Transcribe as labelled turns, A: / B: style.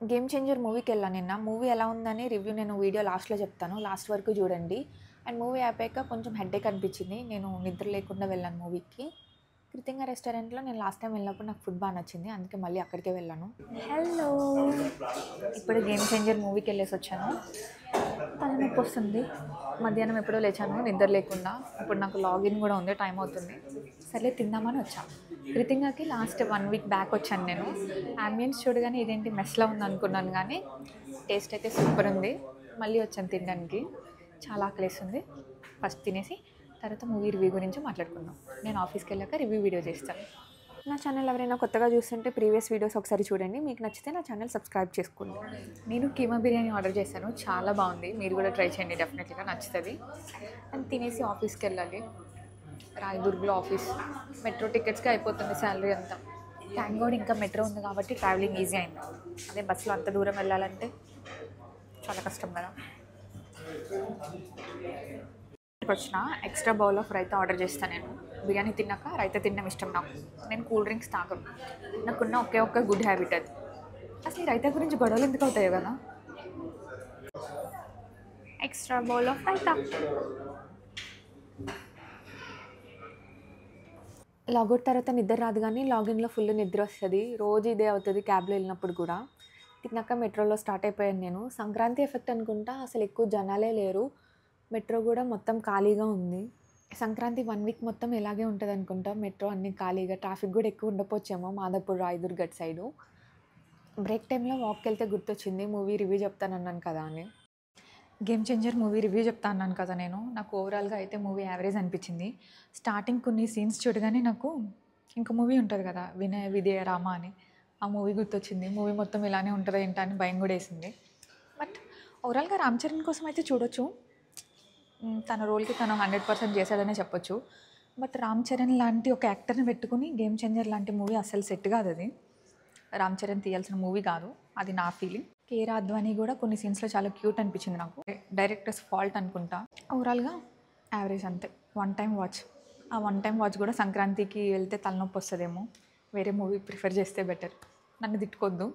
A: Game changer మూవీకెళ్ళాను నిన్న. Movie ఎలా ఉందని రివ్యూ నేను వీడియో లాస్ట్‌లో చెప్తాను. లాస్ట్ వరకు చూడండి. అండ్ మూవీ అయిపోయాక కొంచెం హెడేక్ అనిపించింది. నేను నిద్ర లేకుండా వెళ్ళాను మూవీకి. కృతింగ రెస్టారెంట్‌లో నేను లాస్ట్ టైమ్ వెళ్ళినప్పుడు నాకు ఫుడ్ బా నచ్చింది. అందుకే మళ్ళీ అక్కడికే వెళ్ళాను. హలో! ఇప్పుడే గేమ్ చేంజర్ మూవీకెళ్ళేసొచ్చాను. తలనొప్పొస్తుంది. మధ్యాహ్నం ఎప్పుడో లేచాను నిద్ర లేకుండా. ఇప్పుడు నాకు లాగిన్ కూడా ఉంది. టైం అవుతుంది. సర్లే తిందామని వచ్చా. కృతింగకి లాస్ట్ 1 వీక్ బ్యాక్ వచ్చాను నేను. యాంబియన్స్ చూడగానే ఇదేంటి మెస్‌లా ఉందనుకున్నాను గానీ టేస్ట్ అయితే సూపర్ ఉంది. మళ్ళీ వచ్చాను తినడానికి. చాలా ఆకలేస్తుంది. ఫస్ట్ తినేసి తర్వాత మూవీ రివ్యూ గురించి మాట్లాడుకుందాం. నేను ఆఫీస్‌కెళ్ళాక రివ్యూ వీడియో చేస్తాను. నా ఛానల్ ఎవరైనా కొత్తగా చూస్తుంటే ప్రీవియస్ వీడియోస్ ఒకసారి చూడండి. మీకు నచ్చితే నా ఛానల్ సబ్స్క్రైబ్ చేసుకోండి. నేను కీమా బిర్యానీ ఆర్డర్ చేశాను. చాలా బాగుంది. మీరు కూడా ట్రై చేయండి, డెఫినెట్లీగా నచ్చుతుంది. అండ్ తినేసి ఆఫీస్కి వెళ్ళాలి. రాయదుర్గ్లో ఆఫీస్. మెట్రో టికెట్స్కి అయిపోతుంది శాలరీ అంతా. థ్యాంక్ గాడ్ ఇంకా మెట్రో ఉంది కాబట్టి ట్రావెలింగ్ ఈజీ అయింది. అదే బస్సులో అంత దూరం వెళ్ళాలంటే చాలా కష్టం కదా. వచ్చిన extra bowl of raita order చేస్తాను. నేను బిర్యానీ తిన్నాక రైతా తినడం ఇష్టం నాకు. నేను కూల్ డ్రింక్స్ తాగను. నాకున్న ఒకే ఒక్క గుడ్ హ్యాబిట్ అది. అసలు ఈ రైతా గురించి గొడవలు ఎందుకు అవుతాయో కదా. Extra bowl of raita. Logout తర్వాత నిద్ర రాదు కానీ లాగిన్లో ఫుల్ నిద్ర వస్తుంది. రోజు ఇదే అవుతుంది క్యాబ్లో వెళ్ళినప్పుడు కూడా. తిన్నాక మెట్రోలో స్టార్ట్ అయిపోయాను నేను. సంక్రాంతి ఎఫెక్ట్ అనుకుంటా, అసలు ఎక్కువ జనాలే లేరు. మెట్రో కూడా మొత్తం ఖాళీగా ఉంది. సంక్రాంతి 1 వీక్ మొత్తం ఇలాగే ఉంటుంది అనుకుంటా. మెట్రో అన్నీ ఖాళీగా, ట్రాఫిక్ కూడా ఎక్కువ ఉండకపోవచ్చేమో మాదాపూర్ రాయదుర్గ్ అటు సైడు. బ్రేక్ టైంలో వాక్కి వెళ్తే గుర్తొచ్చింది మూవీ రివ్యూ చెప్తానన్నాను కదా అని. గేమ్ చేంజర్ మూవీ రివ్యూ చెప్తా అన్నాను కదా నేను. నాకు ఓవరాల్గా అయితే మూవీ యావరేజ్ అనిపించింది. స్టార్టింగ్ కొన్ని సీన్స్ చూడగానే నాకు ఇంకో మూవీ ఉంటుంది కదా, వినయ విధేయ రామ అని, ఆ మూవీ గుర్తొచ్చింది. మూవీ మొత్తం ఇలానే ఉంటుందా ఏంటా అని భయం కూడా వేసింది. బట్ ఓవరాల్గా రామ్ చరణ్ కోసం అయితే చూడొచ్చు. తన రోల్కి తను 100% చేశాడనే చెప్పొచ్చు. బట్ రామ్ చరణ్ లాంటి ఒక యాక్టర్ని పెట్టుకుని గేమ్ చేంజర్ లాంటి మూవీ అస్సలు సెట్ కాదు. అది రామ్ చరణ్ తీయాల్సిన మూవీ కాదు, అది నా ఫీలింగ్. కేరా అద్వానీ కూడా కొన్ని సీన్స్లో చాలా క్యూట్ అనిపించింది నాకు. డైరెక్టర్స్ ఫాల్ట్ అనుకుంటా. ఓవరాల్గా యావరేజ్ అంతే. 1 టైం వాచ్. ఆ 1 టైం వాచ్ కూడా సంక్రాంతికి వెళ్తే తలనొప్పి వస్తుందేమో. వేరే మూవీ ప్రిఫర్ చేస్తే బెటర్. నన్ను తిట్టుకోవద్దు.